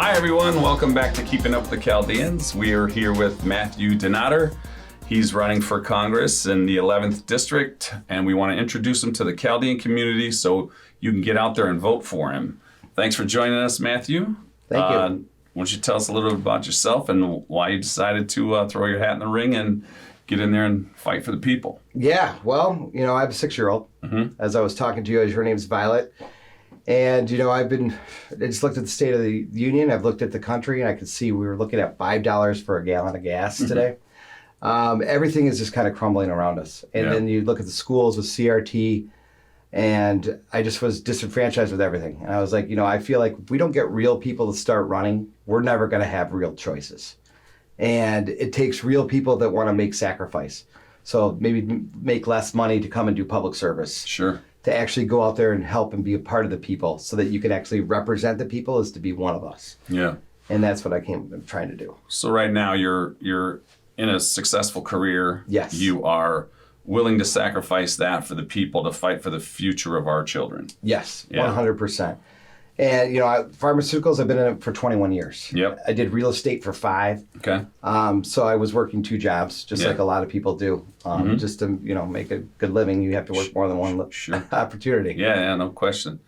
Hi everyone, welcome back to Keeping Up with the Chaldeans. We are here with Matthew DenOtter. He's running for Congress in the 11th District, and we want to introduce him to the Chaldean community so you can get out there and vote for him. Thanks for joining us, Matthew. Thank you. Why don't you tell us a little bit about yourself and why you decided to throw your hat in the ring and get in there and fight for the people? Yeah, well, I have a 6-year-old. As I was talking to you, her name's Violet. And, I just looked at the State of the Union. I've looked at the country, and I could see we were looking at $5 for a gallon of gas today. Everything is just kind of crumbling around us. And then you look at the schools with CRT, and I just was disenfranchised with everything. And I was like, I feel like if we don't get real people to start running, we're never going to have real choices. And it takes real people that want to make sacrifice. So maybe make less money to come and do public service. Sure. To actually go out there and help and be a part of the people so that you can actually represent the people is to be one of us. Yeah. And that's what I'm trying to do. So right now you're in a successful career. Yes. You are willing to sacrifice that for the people to fight for the future of our children. Yes, Yeah. 100%. And, pharmaceuticals, I've been in it for 21 years. Yep. I did real estate for 5. Okay. So I was working 2 jobs, just like a lot of people do. Just to, make a good living, you have to work more than one opportunity. Yeah, no question.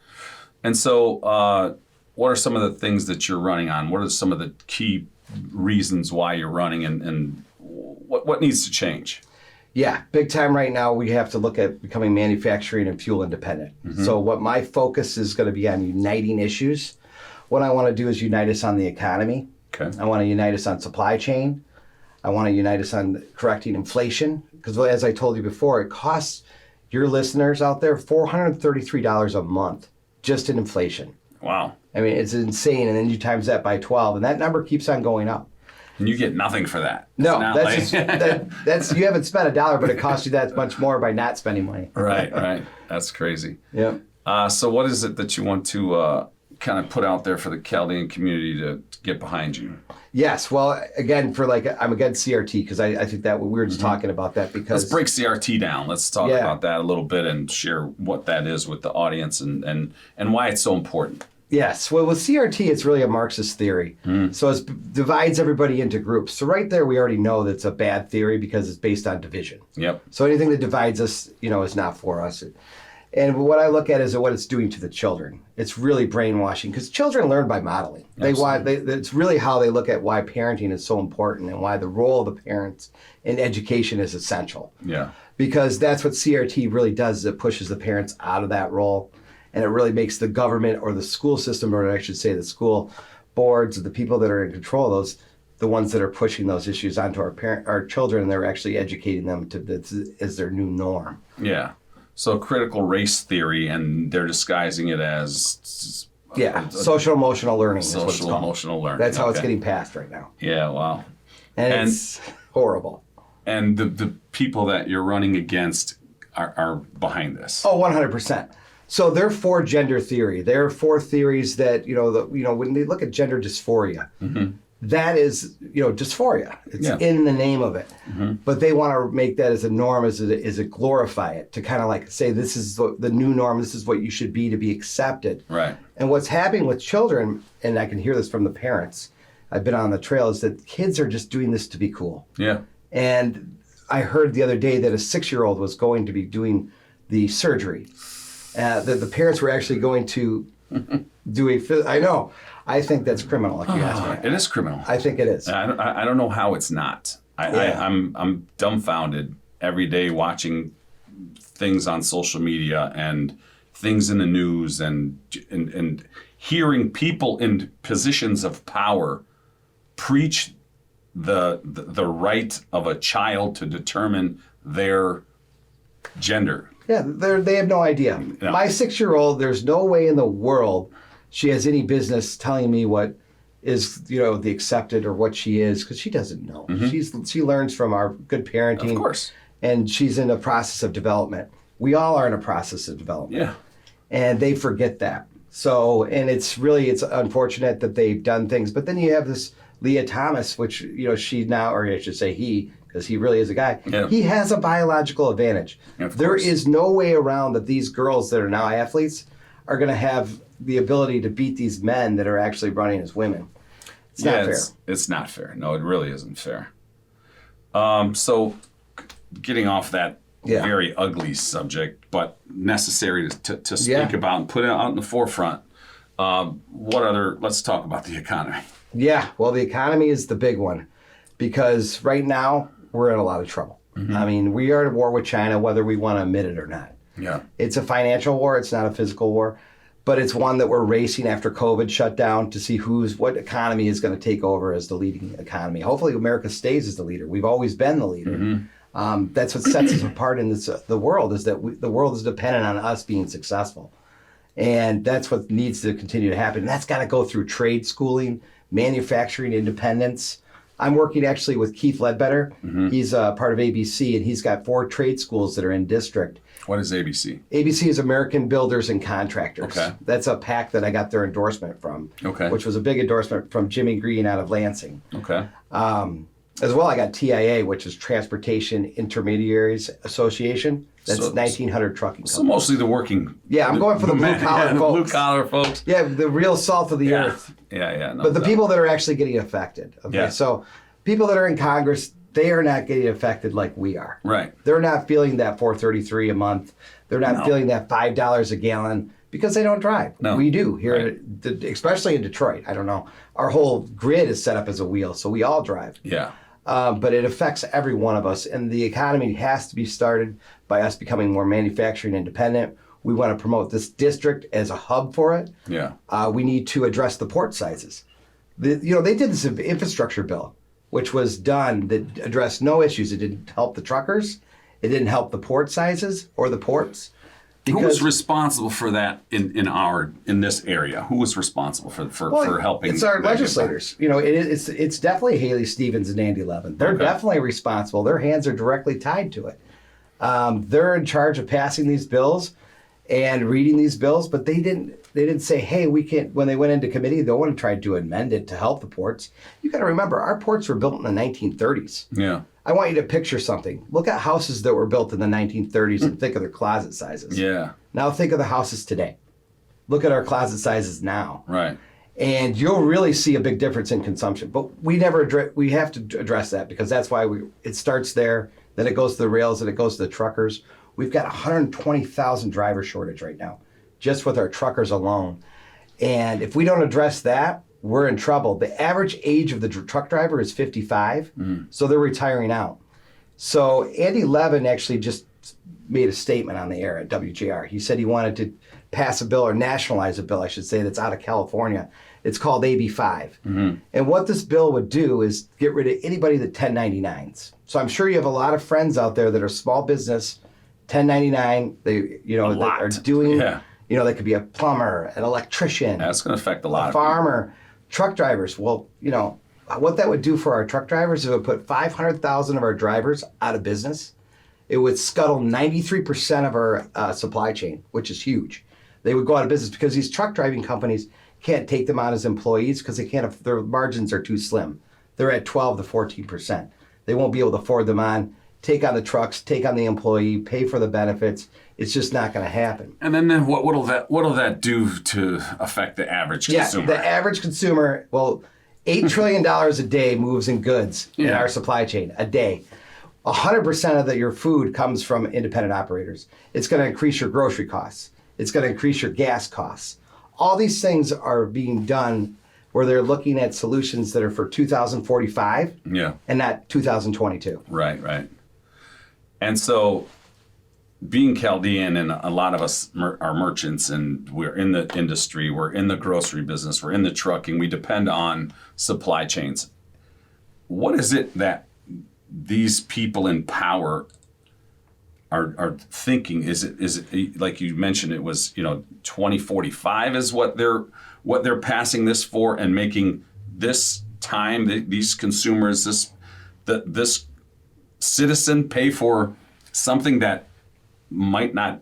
And so what are some of the things that you're running on? What are some of the key reasons why you're running and what needs to change? Yeah, big time right now, we have to look at becoming manufacturing and fuel independent. So what my focus is going to be on uniting issues. What I want to do is unite us on the economy. Okay. I want to unite us on supply chain. I want to unite us on correcting inflation. Because as I told you before, it costs your listeners out there $433 a month just in inflation. Wow. I mean, it's insane. And then you times that by 12, and that number keeps on going up. And you get nothing for that. No, that's you haven't spent $1, but it costs you that much more by not spending money. Right. That's crazy. Yeah. So what is it that you want to kind of put out there for the Chaldean community to get behind you? Yes. Well, again, I'm against CRT because I think that we were just talking about that because... Let's break CRT down. Let's talk about that a little bit and share what that is with the audience and why it's so important. Yes. Well, with CRT, it's really a Marxist theory. So it divides everybody into groups. So right there, we already know that's a bad theory because it's based on division. Yep. So anything that divides us, is not for us. And what I look at is what it's doing to the children. It's really brainwashing because children learn by modeling. It's really how they look at why parenting is so important and why the role of the parents in education is essential. Yeah. Because that's what CRT really does is it pushes the parents out of that role. And it really makes the government or the school system, or I should say the school boards, the people that are in control of those, the ones that are pushing those issues onto our children, and they're actually educating them to this as their new norm. Yeah. So critical race theory, and they're disguising it as... social emotional learning. Social emotional learning. That's how it's getting passed right now. Yeah, wow. And it's horrible. And the people that you're running against are behind this. Oh, 100%. So they're for gender theory. They're for theories that, when they look at gender dysphoria, that is, dysphoria. It's in the name of it. But they want to make that as a norm, as it glorify it, to kind of like say, this is the new norm, this is what you should be to be accepted. Right. And what's happening with children, and I can hear this from the parents, I've been on the trail, is that kids are just doing this to be cool. Yeah. And I heard the other day that a 6-year-old was going to be doing the surgery. The parents were actually going to do I know. I think that's criminal, like you asked me. It is criminal. I think it is. I don't know how it's not. I'm dumbfounded every day watching things on social media and things in the news and hearing people in positions of power preach the right of a child to determine their gender. Yeah, they have no idea. Yeah. My 6-year-old, there's no way in the world she has any business telling me what is, the accepted or what she is, because she doesn't know. She learns from our good parenting. Of course. And she's in a process of development. We all are in a process of development. Yeah. And they forget that. So, and it's unfortunate that they've done things. But then you have this Leah Thomas, which, she now, or I should say he, because he really is a guy, he has a biological advantage. There is no way around that these girls that are now athletes are going to have the ability to beat these men that are actually running as women. It's not fair. It's not fair. No, it really isn't fair. So getting off that very ugly subject, but necessary to speak about and put it out in the forefront. Let's talk about the economy. Yeah, well, the economy is the big one because right now we're in a lot of trouble. Mm-hmm. I mean, we are at war with China, whether we want to admit it or not. Yeah. It's a financial war. It's not a physical war, but it's one that we're racing after COVID shut down to see what economy is going to take over as the leading economy. Hopefully America stays as the leader. We've always been the leader. Mm-hmm. That's what sets us apart in the world is that the world is dependent on us being successful. And that's what needs to continue to happen. And that's got to go through trade schooling, manufacturing independence. I'm working actually with Keith Ledbetter. Mm-hmm. He's part of ABC, and he's got 4 trade schools that are in district. What is ABC? ABC is American Builders and Contractors. Okay. That's a PAC that I got their endorsement from, which was a big endorsement from Jimmy Green out of Lansing. Okay. As well, I got TIA, which is Transportation Intermediaries Association. That's 1,900 trucking companies. So mostly the working. Yeah, I'm going for the blue-collar folks. Blue-collar folks. Yeah, the real salt of the earth. Yeah. No but the people that are actually getting affected. Okay, yeah. So people that are in Congress, they are not getting affected like we are. Right. They're not feeling that $4.33 a month. They're not feeling that $5 a gallon because they don't drive. No. We do here, especially in Detroit. I don't know. Our whole grid is set up as a wheel, so we all drive. Yeah. But it affects every one of us, and the economy has to be started by us becoming more manufacturing independent. We want to promote this district as a hub for it. Yeah. We need to address the port sizes. They did this infrastructure bill, which was done that addressed no issues. It didn't help the truckers. It didn't help the port sizes or the ports. Who was responsible for that in this area? Who was responsible for helping? It's our legislators. It's definitely Haley Stevens and Andy Levin. They're definitely responsible. Their hands are directly tied to it. They're in charge of passing these bills and reading these bills, but they didn't say, hey, we can't. When they went into committee, no one tried to amend it to help the ports. You got to remember, our ports were built in the 1930s. Yeah. I want you to picture something. Look at houses that were built in the 1930s and think of their closet sizes. Yeah. Now think of the houses today. Look at our closet sizes now. Right. And you'll really see a big difference in consumption. But we have to address that because that's why it starts there, then it goes to the rails, and it goes to the truckers. We've got 120,000 driver shortage right now, just with our truckers alone. And if we don't address that, we're in trouble. The average age of the truck driver is 55, so they're retiring out. So Andy Levin actually just made a statement on the air at WJR. He said he wanted to pass a bill, or nationalize a bill, I should say, that's out of California. It's called AB 5. Mm-hmm. And what this bill would do is get rid of anybody that 1099s. So I'm sure you have a lot of friends out there that are small business, 1099, that are doing, they could be a plumber, an electrician. That's going to affect a lot of farmer. Truck drivers, well, what that would do for our truck drivers is it would put 500,000 of our drivers out of business. It would scuttle 93% of our supply chain, which is huge. They would go out of business because these truck driving companies can't take them on as employees because their margins are too slim. They're at 12 to 14%. They won't be able to afford them on, take on the trucks, take on the employee, pay for the benefits. It's just not going to happen. And then what'll that do to affect the average consumer? Yeah, the average consumer, $8 trillion a day moves in goods in our supply chain, a day. 100% of your food comes from independent operators. It's going to increase your grocery costs. It's going to increase your gas costs. All these things are being done where they're looking at solutions that are for 2045 and not 2022. Right. And so being Chaldean, and a lot of us are merchants, and we're in the industry, we're in the grocery business, we're in the trucking, we depend on supply chains. What is it that these people in power are thinking? Is it like you mentioned, it was 2045 is what they're passing this for, and making this time these consumers, this citizen pay for something that might not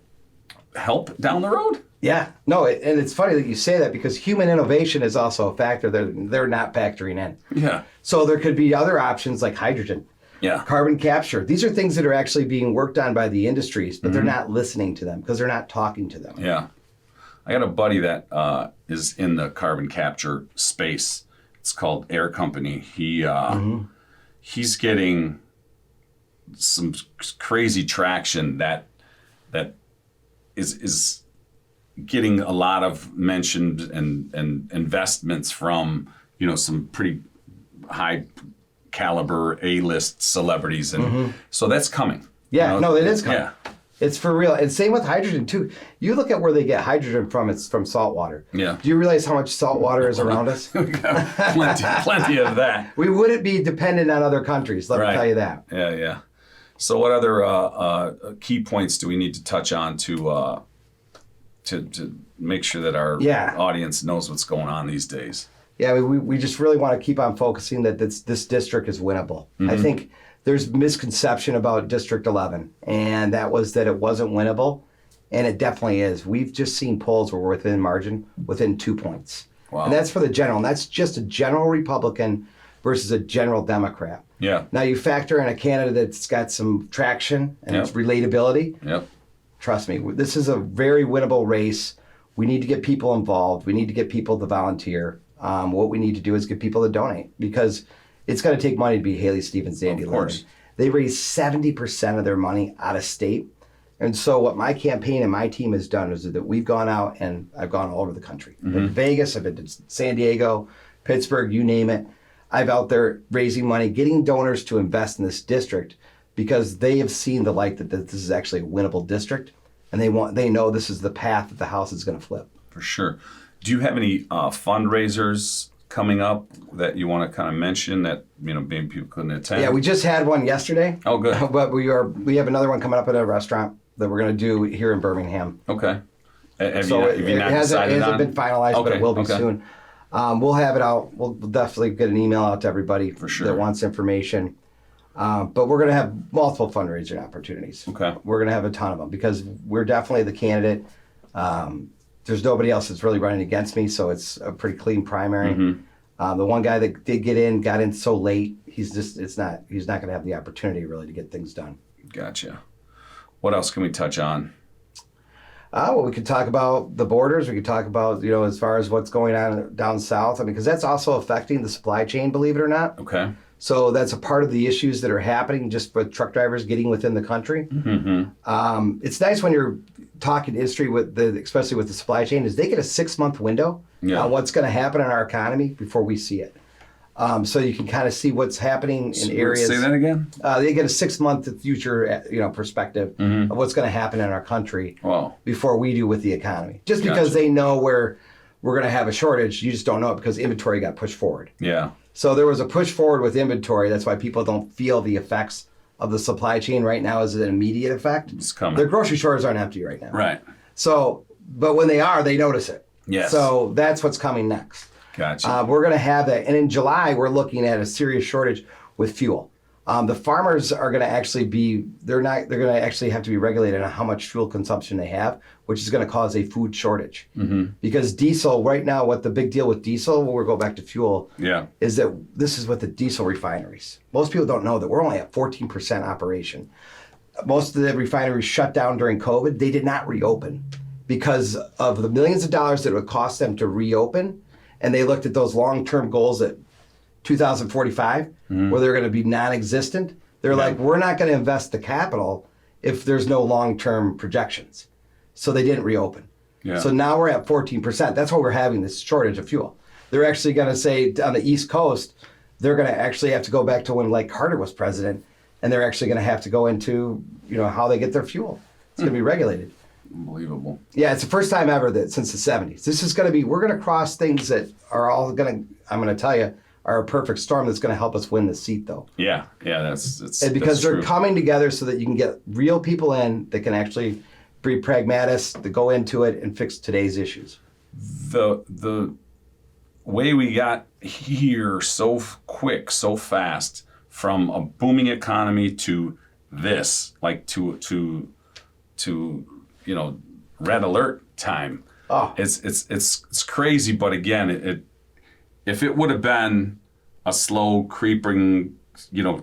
help down the road? Yeah, no, and it's funny that you say that because human innovation is also a factor that they're not factoring in. Yeah. So there could be other options like hydrogen. Yeah. Carbon capture. These are things that are actually being worked on by the industries, but they're not listening to them because they're not talking to them. Yeah. I got a buddy that is in the carbon capture space. it's called Air Company. He's getting some crazy traction that is getting a lot of mentioned and investments from, some pretty high caliber A-list celebrities. And so that's coming. Yeah, no, it is coming. Yeah. It's for real. And same with hydrogen too. You look at where they get hydrogen from, it's from salt water. Yeah. Do you realize how much salt water is around us? plenty of that. We wouldn't be dependent on other countries, let me tell you that. Yeah. So what other key points do we need to touch on to make sure that our audience knows what's going on these days? Yeah, we just really want to keep on focusing that this district is winnable. I think there's misconception about District 11, and that was that it wasn't winnable, and it definitely is. We've just seen polls where we're within margin, within 2 points. Wow. And that's for the general, and that's just a general Republican versus a general Democrat. Yeah. Now you factor in a candidate that's got some traction and it's relatability. Yep. Trust me, this is a very winnable race. We need to get people involved. We need to get people to volunteer. What we need to do is get people to donate, because it's going to take money to be Haley Stevens, Andy Of course. Levin. They raise 70% of their money out of state. And so what my campaign and my team has done is that we've gone out, and I've gone all over the country. I've been to Vegas, I've been to San Diego, Pittsburgh, you name it. I've out there raising money, getting donors to invest in this district, because they have seen the light that this is actually a winnable district, and they know this is the path that the House is going to flip. For sure. Do you have any fundraisers coming up that you want to kind of mention that maybe people couldn't attend? Yeah, we just had one yesterday. Oh, good. But we have another one coming up at a restaurant that we're going to do here in Birmingham. Okay. Have It you not hasn't decided on? been finalized, but it will be soon. We'll have it out. We'll definitely get an email out to everybody that wants information. But we're going to have multiple fundraising opportunities. Okay. We're going to have a ton of them, because we're definitely the candidate. There's nobody else that's really running against me, so it's a pretty clean primary. The one guy that did got in so late. He's not going to have the opportunity really to get things done. Gotcha. What else can we touch on? Well, we could talk about the borders. We could talk about, as far as what's going on down south. I mean, because that's also affecting the supply chain, believe it or not. Okay. So that's a part of the issues that are happening just with truck drivers getting within the country. It's nice when you're talking industry especially with the supply chain, is they get a 6-month window on what's going to happen in our economy before we see it. So you can kind of see what's happening in areas. Say that again? They get a 6-month future, perspective of what's going to happen in our country before we do with the economy. Just because they know where we're going to have a shortage, you just don't know it because inventory got pushed forward. Yeah. So there was a push forward with inventory. That's why people don't feel the effects of the supply chain right now as an immediate effect. It's coming. Their grocery stores aren't empty right now. Right. So, but when they are, they notice it. Yes. So that's what's coming next. Gotcha. We're going to have that. And in July, we're looking at a serious shortage with fuel. The farmers are going to actually they're going to actually have to be regulated on how much fuel consumption they have, which is going to cause a food shortage. Because diesel, right now, what the big deal with diesel, we'll go back to fuel, is that this is with the diesel refineries. Most people don't know that we're only at 14% operation. Most of the refineries shut down during COVID. They did not reopen because of the millions of dollars that it would cost them to reopen. And they looked at those long-term goals at 2045, where they're going to be non-existent. They're like, we're not going to invest the capital if there's no long-term projections. So they didn't reopen. Yeah. So now we're at 14%. That's why we're having this shortage of fuel. They're actually going to say on the East Coast, they're going to actually have to go back to when Like Carter was president, and they're actually going to have to go into how they get their fuel. It's going to be regulated. Unbelievable. Yeah, it's the first time ever that since the 70s. This is going to we're going to cross things that are all I'm going to tell you, are a perfect storm that's going to help us win the seat, though. Yeah, that's and because that's they're true. coming together so that you can get real people in that can actually be pragmatists to go into it and fix today's issues. The way we got here so quick, so fast, from a booming economy to this, like to red alert time. Oh, it's crazy. But again, if it would have been a slow creeping,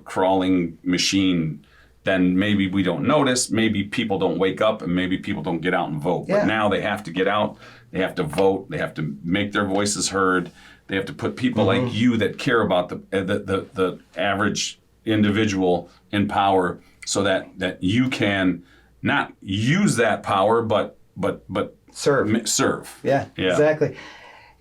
crawling machine, then maybe we don't notice, maybe people don't wake up, and maybe people don't get out and vote. Yeah. But now they have to get out, they have to vote, they have to make their voices heard. They have to put people like you that care about the average individual in power, so that you can not use that power, but serve. Yeah, exactly.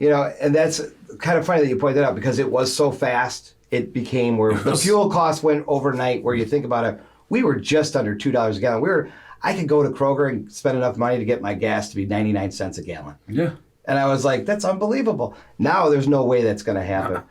And that's kind of funny that you point that out, because it was so fast. It became where the fuel cost went overnight, where you think about it, we were just under $2 a gallon. I could go to Kroger and spend enough money to get my gas to be 99 cents a gallon. Yeah. And I was like, that's unbelievable. Now there's no way that's going to happen.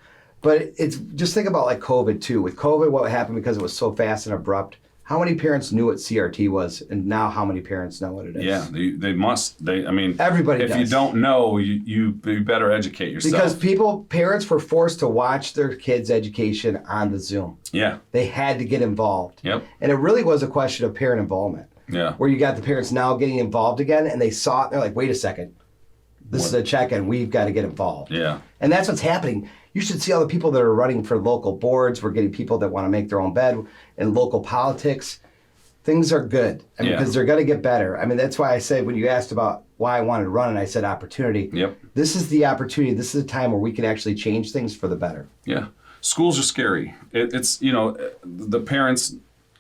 But it's just think about like COVID too. With COVID, what happened because it was so fast and abrupt, how many parents knew what CRT was, and now how many parents know what it is? Yeah, they must. Everybody if does. you don't know, you better educate yourself. Because parents were forced to watch their kids' education on the Zoom. Yeah. They had to get involved. Yep. And it really was a question of parent involvement. Yeah. Where you got the parents now getting involved again, and they saw it, they're like, wait a second. This is a check-in. We've got to get involved. Yeah. And that's what's happening. You should see all the people that are running for local boards. We're getting people that want to make their own bed in local politics. Things are good. Because they're going to get better. That's why I said, when you asked about why I wanted to run, and I said opportunity. Yep. This is the opportunity. This is a time where we can actually change things for the better. Yeah. Schools are scary. It's the parents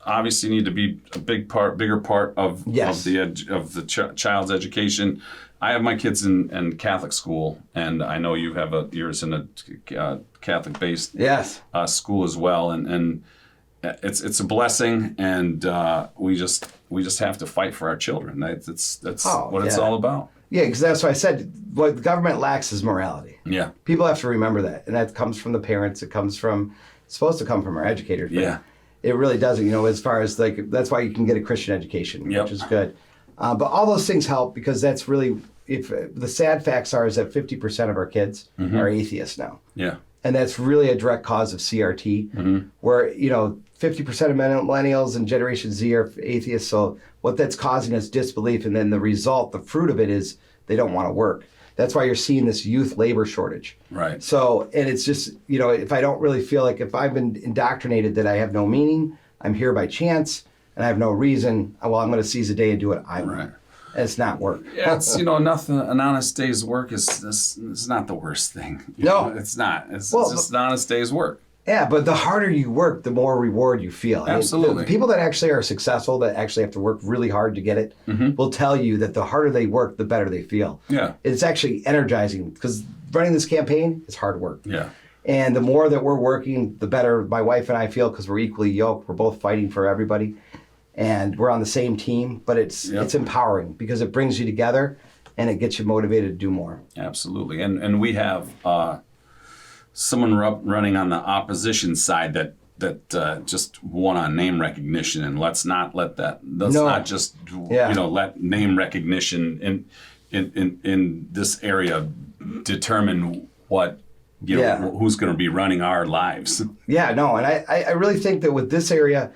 obviously need to be a bigger part of the child's education. I have my kids in Catholic school, and I know you have yours in a Catholic-based school as well, and it's a blessing, and we just have to fight for our children. That's what it's all about. Yeah, because that's why I said what the government lacks is morality. Yeah, people have to remember that, and that comes from the parents. It's supposed to come from our educators. Yeah, it really doesn't. As far as that's why you can get a Christian education, which is good. But all those things help, because that's really. If the sad facts are is that 50% of our kids are atheists now. Yeah. And that's really a direct cause of CRT, where, 50% of millennials and Generation Z are atheists. So what that's causing is disbelief. And then the fruit of it is they don't want to work. That's why you're seeing this youth labor shortage. Right. So, and it's just, if I don't really feel like, if I've been indoctrinated that I have no meaning, I'm here by chance, and I have no reason, well, I'm going to seize the day and do what I want. Right. It's not work. Yeah, it's nothing. An honest day's work is not the worst thing. It's not. It's just an honest day's work. Yeah, but the harder you work, the more reward you feel. Absolutely. The people that actually are successful, that actually have to work really hard to get it, will tell you that the harder they work, the better they feel. Yeah, it's actually energizing, because running this campaign is hard work. Yeah. And the more that we're working, the better my wife and I feel, because we're equally yoked. We're both fighting for everybody. And we're on the same team, but it's empowering, because it brings you together and it gets you motivated to do more. Absolutely. And we have someone running on the opposition side that just won on name recognition, and let's not let that. Not just let name recognition in this area determine what who's going to be running our lives. Yeah, no, and I really think that with this area,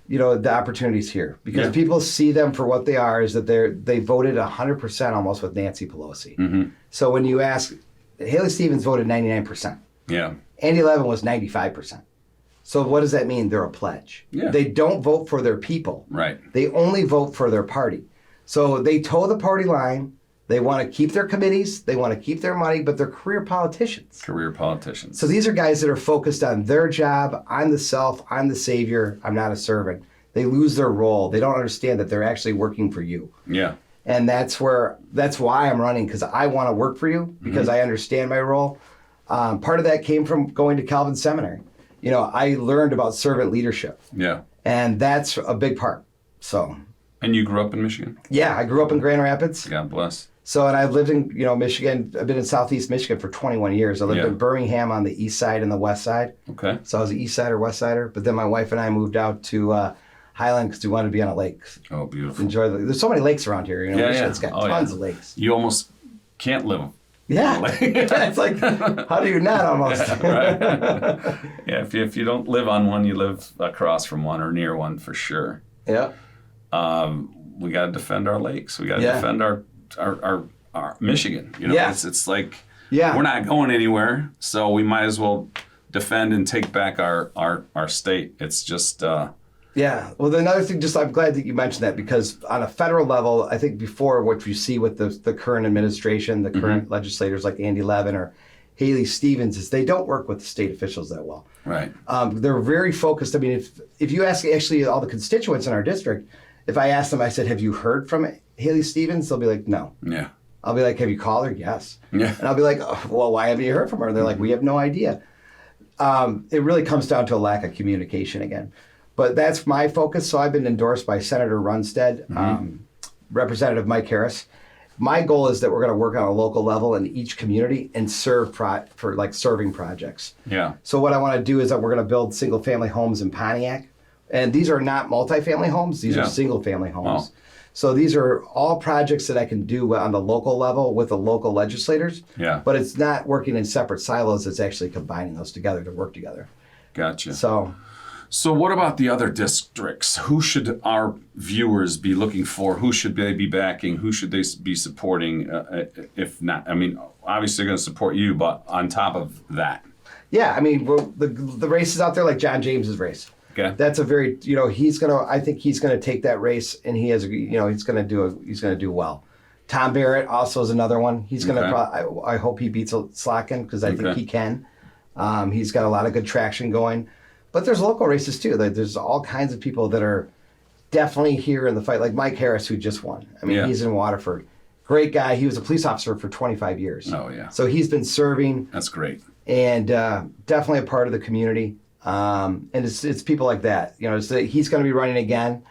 the opportunity's here, because people see them for what they are, is that they voted 100% almost with Nancy Pelosi. So when you ask, Haley Stevens voted 99%. Yeah. Andy Levin was 95%. So what does that mean? They're a pledge. Yeah. They don't vote for their people. Right. They only vote for their party. So they toe the party line. They want to keep their committees. They want to keep their money, but they're career politicians. So these are guys that are focused on their job. I'm the self. I'm the savior. I'm not a servant. They lose their role. They don't understand that they're actually working for you. Yeah. And that's why I'm running, because I want to work for you, because I understand my role. Part of that came from going to Calvin Seminary. I learned about servant leadership. Yeah. And that's a big part. So. And you grew up in Michigan? Yeah, I grew up in Grand Rapids. God bless. So, and I've lived in, Michigan. I've been in Southeast Michigan for 21 years. I lived in Birmingham on the east side and the west side. Okay. So I was an east sider, west sider. But then my wife and I moved out to Highland because we wanted to be on a lake. Oh, beautiful. There's so many lakes around here. Michigan's got tons of lakes. You almost can't live. Yeah. It's like, how do you not almost? Right. Yeah, if you don't live on one, you live across from one or near one for sure. Yeah. We got to defend our lakes. We got to defend our Michigan. It's like we're not going anywhere, so we might as well defend and take back our state. It's just well, another thing, I'm glad that you mentioned that, because on a federal level, I think before, what you see with the current administration, the current legislators like Andy Levin or Haley Stevens is they don't work with the state officials that well. Right. They're very focused. I mean, if you ask actually all the constituents in our district, if I ask them, I said, have you heard from Haley Stevens? They'll be like, no. Yeah. I'll be like, have you called her? Yes. Yeah. And I'll be like, oh, well, why haven't you heard from her? And they're like, we have no idea. It really comes down to a lack of communication again. But that's my focus. So I've been endorsed by Senator Runstead, Representative Mike Harris. My goal is that we're going to work on a local level in each community and serve for like serving projects. Yeah. So what I want to do is that we're going to build single family homes in Pontiac. And these are not multifamily homes. These are single family homes. Oh. So these are all projects that I can do on the local level with the local legislators. Yeah. But it's not working in separate silos. It's actually combining those together to work together. Gotcha. So what about the other districts? Who should our viewers be looking for? Who should they be backing? Who should they be supporting? If not, I mean, obviously they're going to support you, but on top of that. Yeah, I mean, the races out there like John James's race. Okay. That's a very, I think he's going to take that race and he has, he's going to do well. Tom Barrett also is another one. He's going to, I hope he beats Slotkin because I think he can. He's got a lot of good traction going. But there's local races too. There's all kinds of people that are definitely here in the fight, like Mike Harris, who just won. I mean, he's in Waterford. Great guy. He was a police officer for 25 years. Oh, yeah. So he's been serving. That's great. And definitely a part of the community. And it's people like that. He's going to be running again,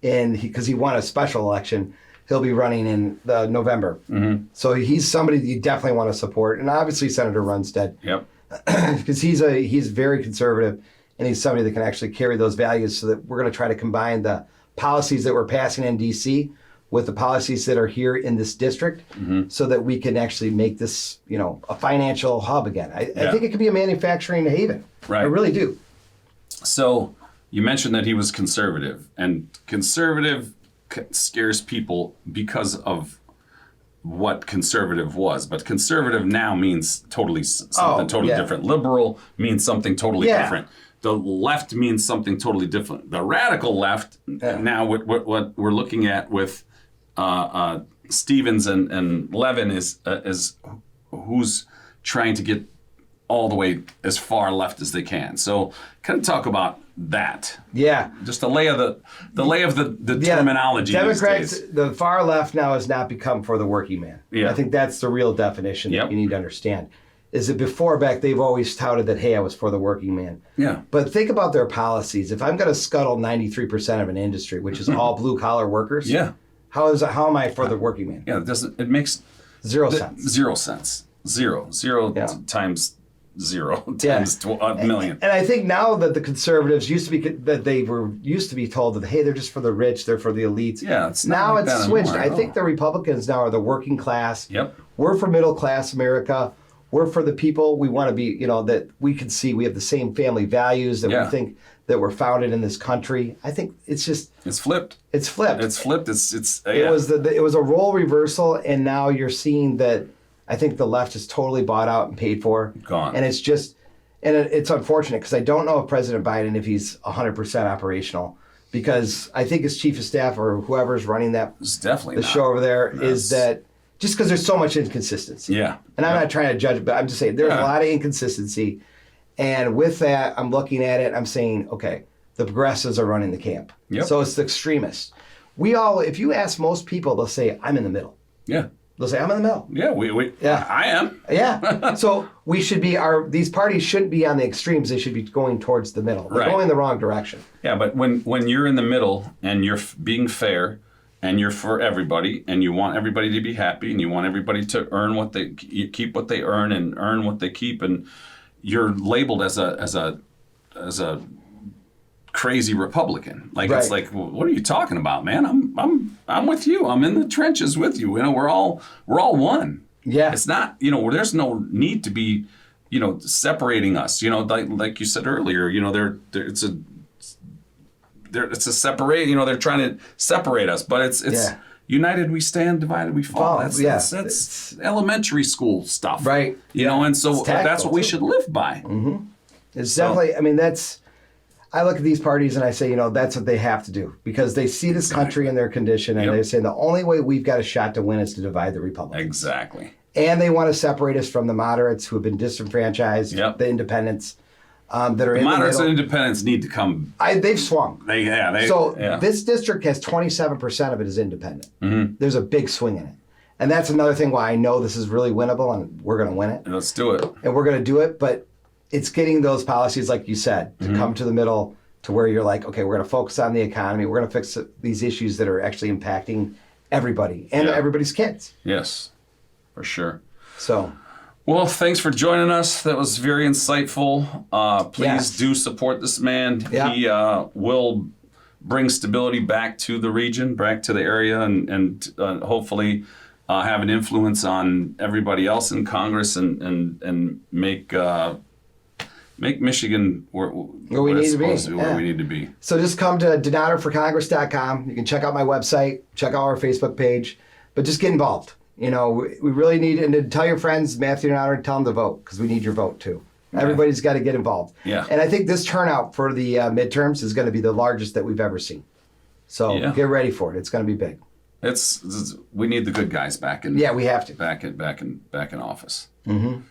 and because he won a special election, he'll be running in November. Mm-hmm. So he's somebody that you definitely want to support, and obviously Senator Runstead. Yep. Because he's very conservative, and he's somebody that can actually carry those values. So that we're going to try to combine the policies that we're passing in D.C. with the policies that are here in this district, so that we can actually make this, a financial hub again. I think it could be a manufacturing haven. Right. I really do. So you mentioned that he was conservative, and conservative scares people because of what conservative was. But conservative now means something totally different. Liberal means something totally different. The left means something totally different. The radical left, now what we're looking at with Stevens and Levin is who's trying to get all the way as far left as they can. So kind of talk about that. Yeah. Just the lay of the terminology. Democrats, these days. the far left now has not become for the working man. Yeah. I think that's the real definition that you need to understand. Is that before back, they've always touted that, hey, I was for the working man. Yeah. But think about their policies. If I'm going to scuttle 93% of an industry, which is all blue collar workers, how am I for the working man? Yeah, it makes zero sense. Zero sense. Zero times zero times a million. And I think now that the conservatives used to be told that, hey, they're just for the rich, they're for the elites. Yeah, it's now like it's switched. I think the Republicans now are the working class. Yep. We're for middle class America. We're for the people. We want to be, that we can see we have the same family values that we think that were founded in this country. I think it's flipped. It's flipped. It was a role reversal, and now you're seeing that. I think the left is totally bought out and paid for. Gone. And it's just, it's unfortunate because I don't know if President Biden, if he's 100% operational, because I think his chief of staff or whoever's running show over there is that just because there's so much inconsistency. Yeah. And I'm not trying to judge, but I'm just saying there's a lot of inconsistency. And with that, I'm looking at it, I'm saying, okay, the progressives are running the camp. Yep. So it's the extremists. If you ask most people, they'll say, I'm in the middle. Yeah. They'll say, I'm in the middle. Yeah, I am. Yeah. So we should be, these parties shouldn't be on the extremes. They should be going towards the middle. They're going in the wrong direction. Yeah, but when you're in the middle and you're being fair and you're for everybody and you want everybody to be happy and you want everybody to earn keep what they earn and earn what they keep, and you're labeled as a crazy Republican. It's like, what are you talking about, man? I'm with you. I'm in the trenches with you. We're all one. Yeah. It's not, there's no need to be, separating us. Like you said earlier, it's a separate. They're trying to separate us, but it's united we stand, divided we fall. That's elementary school stuff, right? And so that's what we should live by. Mm-hmm. It's definitely. I mean, I look at these parties and I say, that's what they have to do because they see this country in their condition and they say the only way we've got a shot to win is to divide the republic. Exactly. And they want to separate us from the moderates who have been disenfranchised, the independents that are in the moderates middle. and independents need to come. They've swung. This district has 27% of it is independent. Mm-hmm. There's a big swing in it. And that's another thing why I know this is really winnable and we're going to win it. Let's do it. And we're going to do it, but it's getting those policies, like you said, to come to the middle to where you're like, okay, we're going to focus on the economy. We're going to fix these issues that are actually impacting everybody and everybody's kids. Yes, for sure. So, well, thanks for joining us. That was very insightful. Please do support this man. Yeah. He will bring stability back to the region, back to the area, and hopefully have an influence on everybody else in Congress and make Michigan where we need to be. Where we need to be. So just come to DenOtterforCongress.com. You can check out my website, check out our Facebook page, but just get involved. You know, we really need, and to tell your friends, Matthew DenOtter, tell them to vote, because we need your vote too. Yeah. Everybody's got to get involved. Yeah. And I think this turnout for the midterms is going to be the largest that we've ever seen. So get ready for it. It's going to be big. We need the good guys back in. Yeah, we have to back in office. Mm-hmm.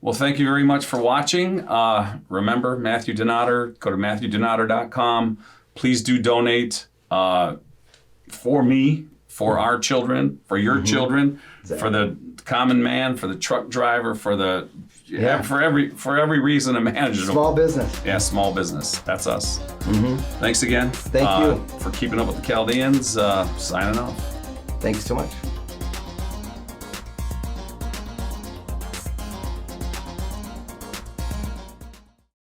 Well, thank you very much for watching. Remember, Matthew DenOtter. Go to MatthewDenOtter.com. Please do donate for me, for our children, for your children, for the common man, for the truck driver, for the for every reason imaginable. Small business. Yeah, small business. That's us. Mm-hmm. Thanks again. Thank you for keeping up with the Chaldeans. Signing off. Thank you so much.